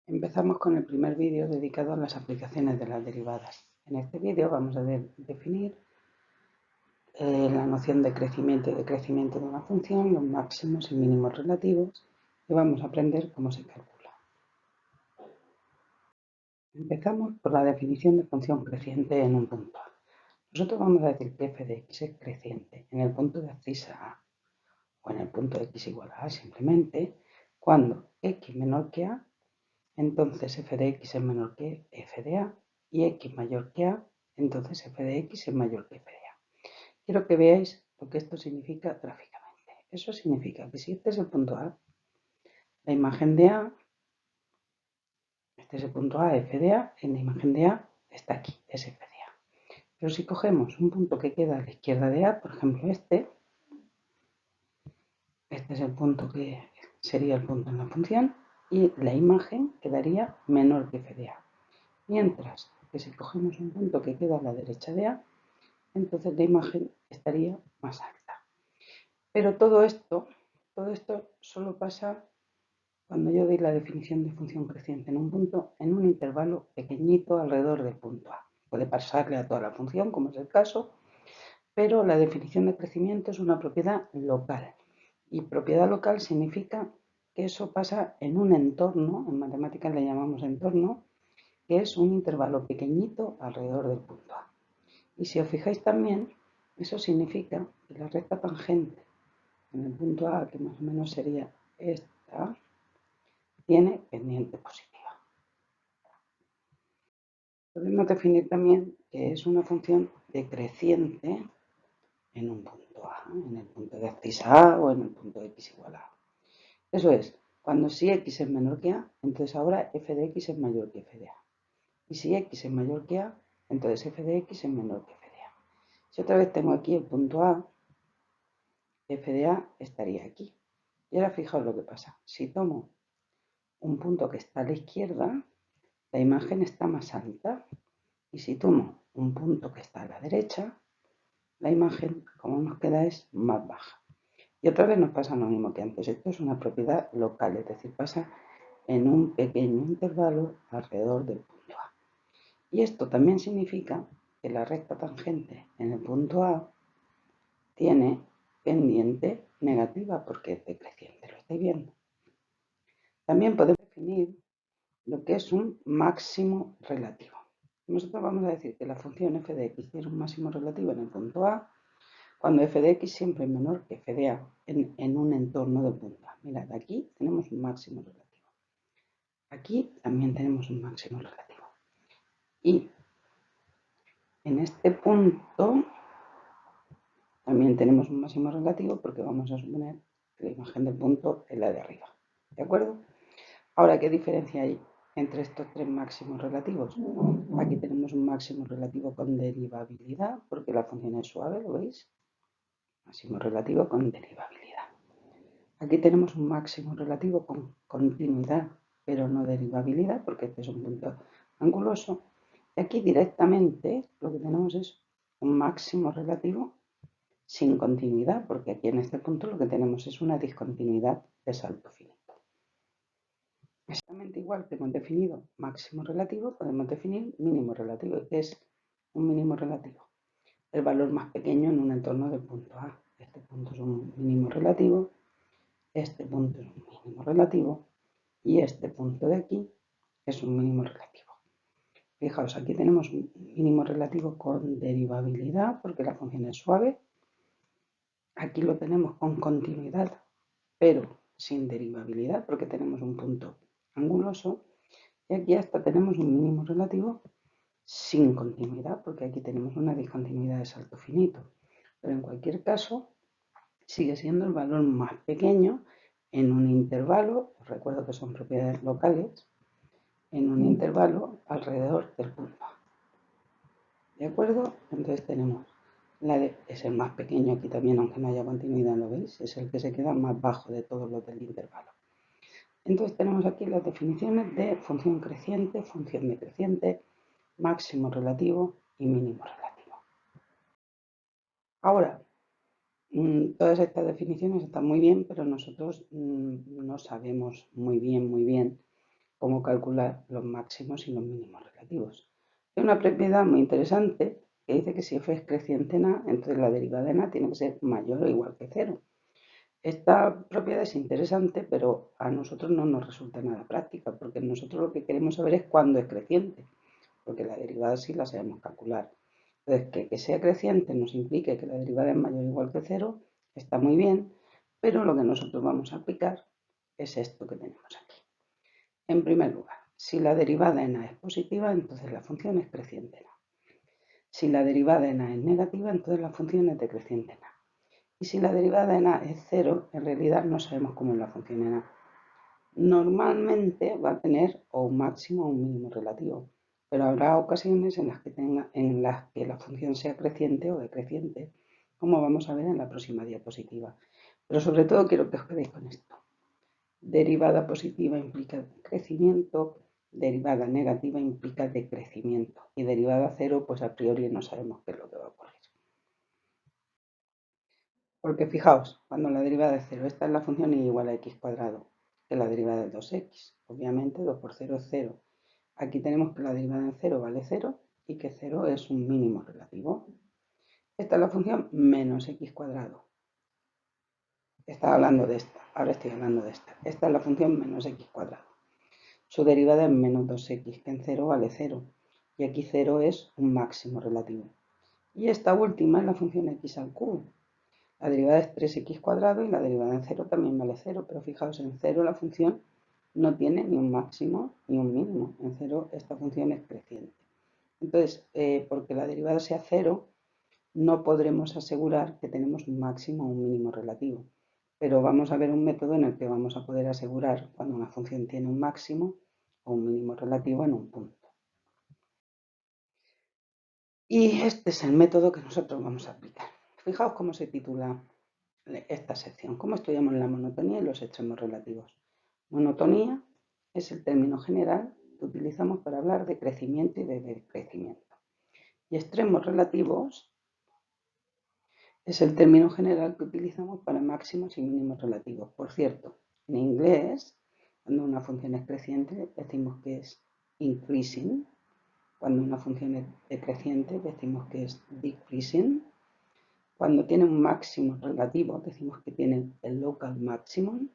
Empezamos con el primer vídeo dedicado a las aplicaciones de las derivadas. En este vídeo vamos a definir la noción de crecimiento y decrecimiento de una función, los máximos y mínimos relativos, y vamos a aprender cómo se calcula. Empezamos por la definición de función creciente en un punto A. Nosotros vamos a decir que f de x es creciente en el punto de abscisa A o en el punto de x igual a A simplemente cuando x menor que A, entonces f de x es menor que f de A, y x mayor que A, entonces f de x es mayor que f de A. Quiero que veáis lo que esto significa gráficamente. Eso significa que si este es el punto A, la imagen de A, este es el punto A, f de A, en la imagen de A está aquí, es f de A. Pero si cogemos un punto que queda a la izquierda de A, por ejemplo este es el punto que sería el punto en la función, y la imagen quedaría menor que f de A. Mientras que si cogemos un punto que queda a la derecha de A, entonces la imagen estaría más alta. Pero todo esto solo pasa cuando yo doy la definición de función creciente en un punto, en un intervalo pequeñito alrededor del punto A. Puede pasarle a toda la función, como es el caso, pero la definición de crecimiento es una propiedad local. Y propiedad local significa que eso pasa en un entorno, en matemáticas le llamamos entorno, que es un intervalo pequeñito alrededor del punto A. Y si os fijáis también, eso significa que la recta tangente en el punto A, que más o menos sería esta, tiene pendiente positiva. Podemos definir también que es una función decreciente en un punto A, en el punto de abscisa A o en el punto de x igual a A. Eso es, cuando si x es menor que A, entonces ahora f de x es mayor que f de A. Y si x es mayor que A, entonces f de x es menor que f de A. Si otra vez tengo aquí el punto A, f de A estaría aquí. Y ahora fijaos lo que pasa. Si tomo un punto que está a la izquierda, la imagen está más alta. Y si tomo un punto que está a la derecha, la imagen, como nos queda, es más baja. Y otra vez nos pasa lo mismo que antes. Esto es una propiedad local, es decir, pasa en un pequeño intervalo alrededor del punto A. Y esto también significa que la recta tangente en el punto A tiene pendiente negativa porque es decreciente, lo estáis viendo. También podemos definir lo que es un máximo relativo. Nosotros vamos a decir que la función f de x tiene un máximo relativo en el punto A cuando f de x siempre es menor que f de A en un entorno del punto A. Mirad, aquí tenemos un máximo relativo. Aquí también tenemos un máximo relativo. Y en este punto también tenemos un máximo relativo porque vamos a suponer que la imagen del punto es la de arriba. ¿De acuerdo? Ahora, ¿qué diferencia hay entre estos tres máximos relativos? Aquí tenemos un máximo relativo con derivabilidad porque la función es suave, ¿lo veis? Máximo relativo con derivabilidad. Aquí tenemos un máximo relativo con continuidad, pero no derivabilidad porque este es un punto anguloso. Y aquí directamente lo que tenemos es un máximo relativo sin continuidad, porque aquí en este punto lo que tenemos es una discontinuidad de salto finito. Exactamente igual que hemos definido máximo relativo, podemos definir mínimo relativo. ¿Qué es un mínimo relativo? El valor más pequeño en un entorno del punto A. Este punto es un mínimo relativo, este punto es un mínimo relativo y este punto de aquí es un mínimo relativo. Fijaos, aquí tenemos un mínimo relativo con derivabilidad porque la función es suave. Aquí lo tenemos con continuidad, pero sin derivabilidad porque tenemos un punto anguloso. Y aquí hasta tenemos un mínimo relativo sin continuidad porque aquí tenemos una discontinuidad de salto finito. Pero en cualquier caso, sigue siendo el valor más pequeño en un intervalo, os recuerdo que son propiedades locales, en un intervalo alrededor del punto A. ¿De acuerdo? Entonces tenemos es el más pequeño aquí también, aunque no haya continuidad, ¿lo veis? Es el que se queda más bajo de todos los del intervalo. Entonces tenemos aquí las definiciones de función creciente, función decreciente, máximo relativo y mínimo relativo. Ahora, todas estas definiciones están muy bien, pero nosotros no sabemos muy bien cómo calcular los máximos y los mínimos relativos. Hay una propiedad muy interesante que dice que si f es creciente en a, entonces la derivada en a tiene que ser mayor o igual que 0. Esta propiedad es interesante, pero a nosotros no nos resulta nada práctica, porque nosotros lo que queremos saber es cuándo es creciente, porque la derivada sí la sabemos calcular. Entonces, que sea creciente nos implique que la derivada es mayor o igual que 0, está muy bien, pero lo que nosotros vamos a aplicar es esto que tenemos aquí. En primer lugar, si la derivada en a es positiva, entonces la función es creciente en a. Si la derivada en a es negativa, entonces la función es decreciente en a. Y si la derivada en a es 0, en realidad no sabemos cómo es la función en a. Normalmente va a tener o un máximo o un mínimo relativo, pero habrá ocasiones en las que la función sea creciente o decreciente, como vamos a ver en la próxima diapositiva. Pero sobre todo quiero que os quedéis con esto. Derivada positiva implica crecimiento, derivada negativa implica decrecimiento y derivada cero, pues a priori no sabemos qué es lo que va a ocurrir. Porque fijaos, cuando la derivada es 0, esta es la función y igual a x cuadrado, que es la derivada de 2x. Obviamente 2 por 0 es 0. Aquí tenemos que la derivada en 0 vale 0 y que 0 es un mínimo relativo. Esta es la función menos x cuadrado. Estaba hablando de esta, ahora estoy hablando de esta. Esta es la función menos x cuadrado. Su derivada es menos 2x, que en 0 vale 0. Y aquí 0 es un máximo relativo. Y esta última es la función x al cubo. La derivada es 3x cuadrado y la derivada en 0 también vale 0, pero fijaos, en 0 la función no tiene ni un máximo ni un mínimo. En 0 esta función es creciente. Entonces, porque la derivada sea 0, no podremos asegurar que tenemos un máximo o un mínimo relativo. Pero vamos a ver un método en el que vamos a poder asegurar cuando una función tiene un máximo o un mínimo relativo en un punto. Y este es el método que nosotros vamos a aplicar. Fijaos cómo se titula esta sección, cómo estudiamos la monotonía y los extremos relativos. Monotonía es el término general que utilizamos para hablar de crecimiento y de decrecimiento. Y extremos relativos es el término general que utilizamos para máximos y mínimos relativos. Por cierto, en inglés, cuando una función es creciente, decimos que es increasing. Cuando una función es decreciente, decimos que es decreasing. Cuando tiene un máximo relativo, decimos que tiene el local maximum.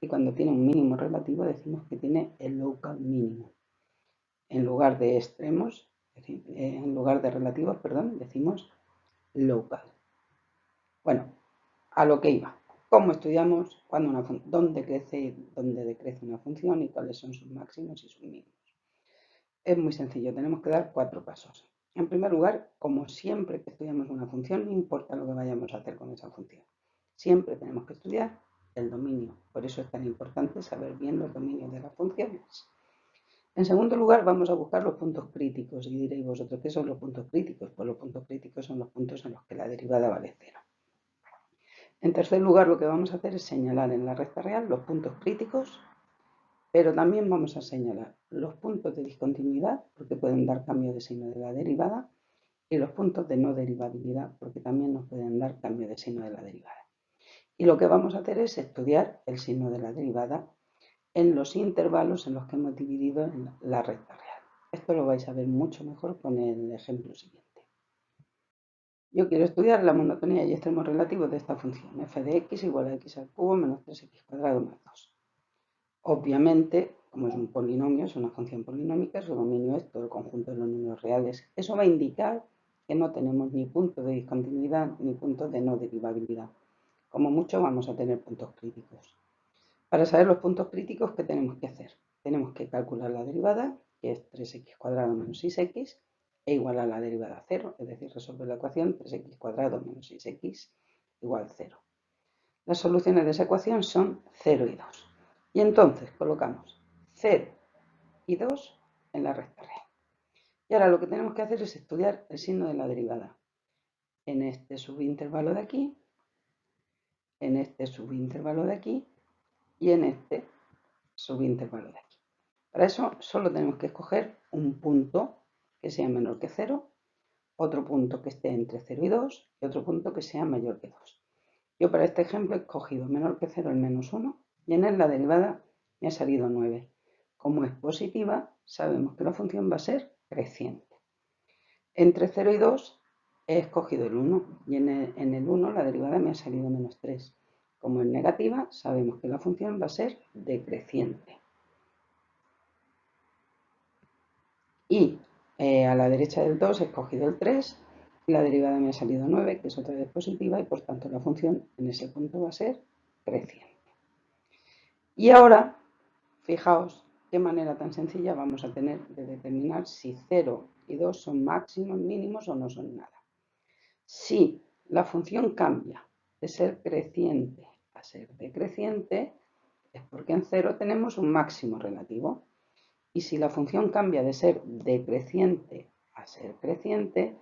Y cuando tiene un mínimo relativo, decimos que tiene el local minimum. En lugar de extremos, en lugar de relativos, perdón, decimos local. Bueno, a lo que iba. ¿Cómo estudiamos dónde crece y dónde decrece una función y cuáles son sus máximos y sus mínimos? Es muy sencillo, tenemos que dar 4 pasos. En primer lugar, como siempre que estudiamos una función, no importa lo que vayamos a hacer con esa función. Siempre tenemos que estudiar el dominio. Por eso es tan importante saber bien los dominios de las funciones. En segundo lugar, vamos a buscar los puntos críticos. Y diréis vosotros, ¿qué son los puntos críticos? Pues los puntos críticos son los puntos en los que la derivada vale 0. En tercer lugar, lo que vamos a hacer es señalar en la recta real los puntos críticos, pero también vamos a señalar los puntos de discontinuidad, porque pueden dar cambio de signo de la derivada, y los puntos de no derivabilidad, porque también nos pueden dar cambio de signo de la derivada. Y lo que vamos a hacer es estudiar el signo de la derivada en los intervalos en los que hemos dividido en la recta real. Esto lo vais a ver mucho mejor con el ejemplo siguiente. Yo quiero estudiar la monotonía y extremos relativos de esta función, f de x igual a x al cubo menos 3x cuadrado más 2. Obviamente, como es un polinomio, es una función polinómica, su dominio es todo el conjunto de los números reales. Eso va a indicar que no tenemos ni puntos de discontinuidad ni puntos de no derivabilidad. Como mucho vamos a tener puntos críticos. Para saber los puntos críticos, ¿qué tenemos que hacer? Tenemos que calcular la derivada, que es 3x cuadrado menos 6x, e igual a la derivada 0, es decir, resolver la ecuación 3x cuadrado menos 6x igual 0. Las soluciones de esa ecuación son 0 y 2. Y entonces colocamos 0 y 2 en la recta real. Y ahora lo que tenemos que hacer es estudiar el signo de la derivada. En este subintervalo de aquí, en este subintervalo de aquí y en este subintervalo de aquí. Para eso solo tenemos que escoger un punto que sea menor que 0, otro punto que esté entre 0 y 2 y otro punto que sea mayor que 2. Yo para este ejemplo he escogido menor que 0 el menos 1 y en él la derivada me ha salido 9. como es positiva, sabemos que la función va a ser creciente. Entre 0 y 2 he escogido el 1 y en el 1 la derivada me ha salido menos 3. Como es negativa, sabemos que la función va a ser decreciente. Y a la derecha del 2 he escogido el 3 y la derivada me ha salido 9, que es otra vez positiva, y por tanto la función en ese punto va a ser creciente. Y ahora, fijaos qué manera tan sencilla vamos a tener de determinar si 0 y 2 son máximos, mínimos o no son nada. Si la función cambia de ser creciente a ser decreciente, es porque en 0 tenemos un máximo relativo. Y si la función cambia de ser decreciente a ser creciente,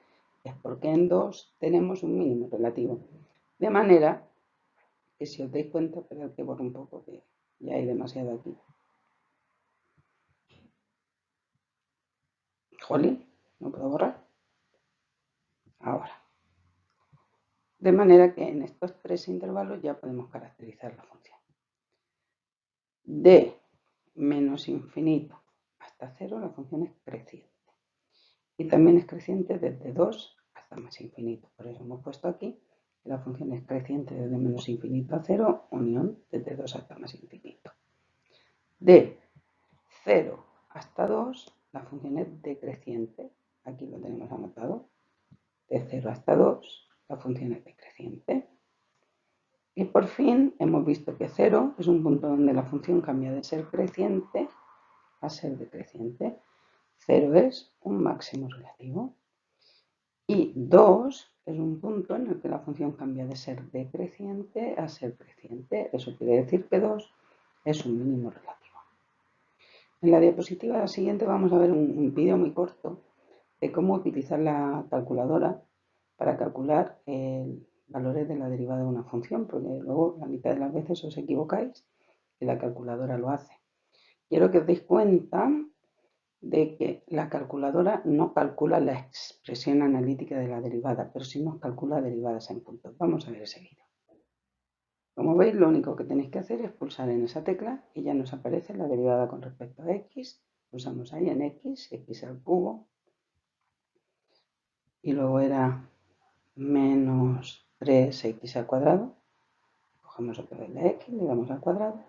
es porque en 2 tenemos un mínimo relativo. De manera que si os dais cuenta, esperad que borro un poco, que ya hay demasiado aquí. Jolín, ¿no puedo borrar? Ahora. De manera que en estos tres intervalos ya podemos caracterizar la función. De menos infinito hasta 0 la función es creciente. Y también es creciente desde 2 hasta más infinito. Por eso hemos puesto aquí que la función es creciente desde menos infinito a 0, unión desde 2 hasta más infinito. De 0 hasta 2 la función es decreciente. Aquí lo tenemos anotado. De 0 hasta 2 la función es decreciente. Y por fin hemos visto que 0 es un punto donde la función cambia de ser creciente a ser decreciente. 0 es un máximo relativo. Y 2 es un punto en el que la función cambia de ser decreciente a ser creciente. Eso quiere decir que 2 es un mínimo relativo. En la diapositiva siguiente vamos a ver un vídeo muy corto de cómo utilizar la calculadora para calcular valores de la derivada de una función, porque luego la mitad de las veces os equivocáis y la calculadora lo hace. Quiero que os deis cuenta de que la calculadora no calcula la expresión analítica de la derivada, pero sí nos calcula derivadas en puntos. Vamos a ver ese vídeo. Como veis, lo único que tenéis que hacer es pulsar en esa tecla y ya nos aparece la derivada con respecto a x. Pulsamos ahí en x al cubo, y luego era menos 3x al cuadrado. Cogemos otra vez la x, le damos al cuadrado.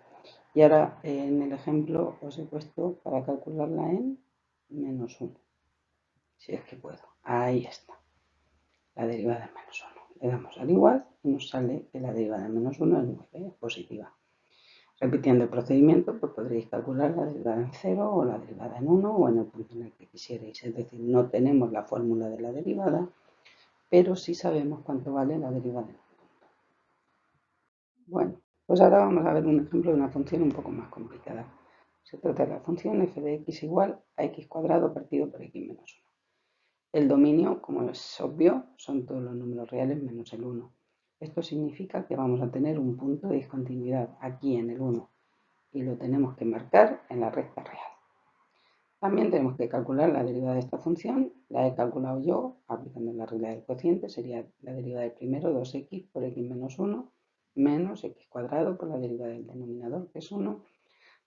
Y ahora en el ejemplo os he puesto para calcularla en menos 1. Si es que puedo. Ahí está. La derivada de menos 1. Le damos al igual y nos sale que la derivada de menos 1 es 9, es positiva. Repitiendo el procedimiento, pues podréis calcular la derivada en 0 o la derivada en 1 o en el punto en el que quisierais. Es decir, no tenemos la fórmula de la derivada, pero sí sabemos cuánto vale la derivada en un punto. Bueno, pues ahora vamos a ver un ejemplo de una función un poco más complicada. Se trata de la función f de x igual a x cuadrado partido por x menos 1. El dominio, como es obvio, son todos los números reales menos el 1. Esto significa que vamos a tener un punto de discontinuidad aquí en el 1 y lo tenemos que marcar en la recta real. También tenemos que calcular la derivada de esta función. La he calculado yo aplicando la regla del cociente. Sería la derivada del primero, 2x por x menos 1, menos x cuadrado por la derivada del denominador, que es 1,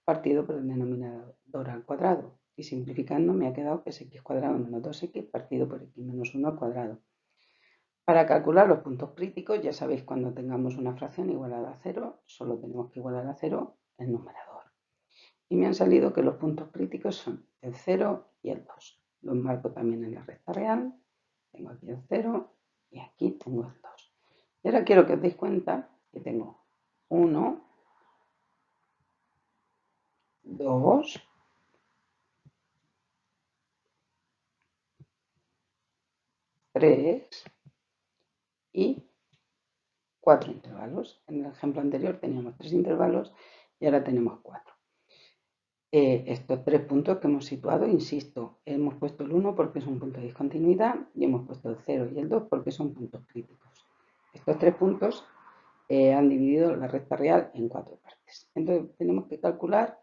partido por el denominador al cuadrado. Y simplificando me ha quedado que es x cuadrado menos 2x partido por x menos 1 al cuadrado. Para calcular los puntos críticos, ya sabéis, cuando tengamos una fracción igualada a 0, solo tenemos que igualar a 0 el numerador. Y me han salido que los puntos críticos son el 0 y el 2. Los marco también en la recta real. Tengo aquí el 0 y aquí tengo el 2. Y ahora quiero que os deis cuenta que tengo 1, 2, 3 y 4 intervalos. En el ejemplo anterior teníamos 3 intervalos y ahora tenemos 4. Estos 3 puntos que hemos situado, insisto, hemos puesto el 1 porque es un punto de discontinuidad y hemos puesto el 0 y el 2 porque son puntos críticos. Estos 3 puntos han dividido la recta real en 4 partes. Entonces tenemos que calcular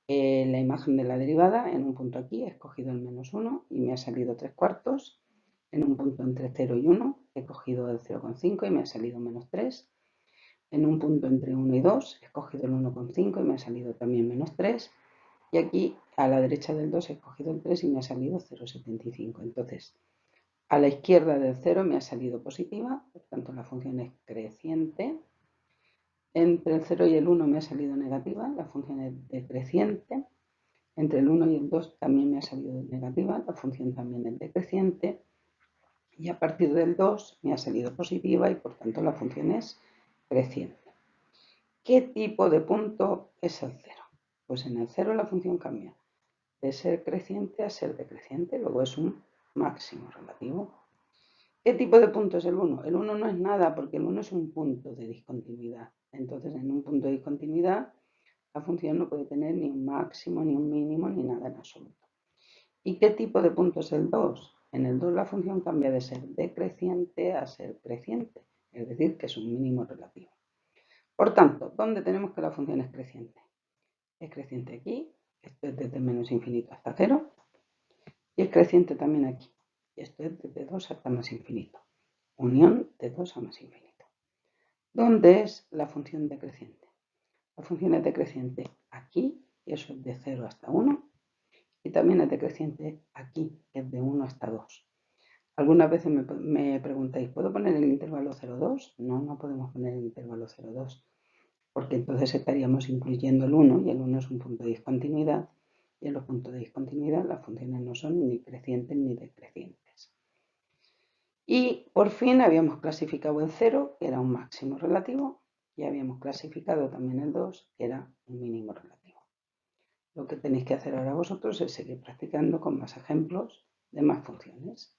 la imagen de la derivada en un punto aquí. He escogido el menos 1 y me ha salido 3 cuartos. En un punto entre 0 y 1 he cogido el 0,5 y me ha salido menos 3. En un punto entre 1 y 2 he cogido el 1,5 y me ha salido también menos 3. Y aquí a la derecha del 2 he escogido el 3 y me ha salido 0,75. Entonces, a la izquierda del 0 me ha salido positiva, por tanto la función es creciente. Entre el 0 y el 1 me ha salido negativa, la función es decreciente. Entre el 1 y el 2 también me ha salido negativa, la función también es decreciente. Y a partir del 2 me ha salido positiva y por tanto la función es creciente. ¿Qué tipo de punto es el 0? Pues en el 0 la función cambia de ser creciente a ser decreciente, luego es un máximo relativo. ¿Qué tipo de punto es el 1? El 1 no es nada porque el 1 es un punto de discontinuidad. Entonces, en un punto de discontinuidad, la función no puede tener ni un máximo, ni un mínimo, ni nada en absoluto. ¿Y qué tipo de punto es el 2? En el 2 la función cambia de ser decreciente a ser creciente, es decir, que es un mínimo relativo. Por tanto, ¿dónde tenemos que la función es creciente? Es creciente aquí, esto es desde menos infinito hasta 0, y es creciente también aquí, y esto es desde 2 hasta más infinito. Unión de 2 a más infinito. ¿Dónde es la función decreciente? La función es decreciente aquí, y eso es de 0 hasta 1, y también es decreciente aquí, que es de 1 hasta 2. Algunas veces me preguntáis, ¿puedo poner el intervalo 0,2? No, no podemos poner el intervalo 0,2, porque entonces estaríamos incluyendo el 1, y el 1 es un punto de discontinuidad, y en los puntos de discontinuidad las funciones no son ni crecientes ni decrecientes. Y por fin habíamos clasificado el 0, que era un máximo relativo, y habíamos clasificado también el 2, que era un mínimo relativo. Lo que tenéis que hacer ahora vosotros es seguir practicando con más ejemplos de más funciones.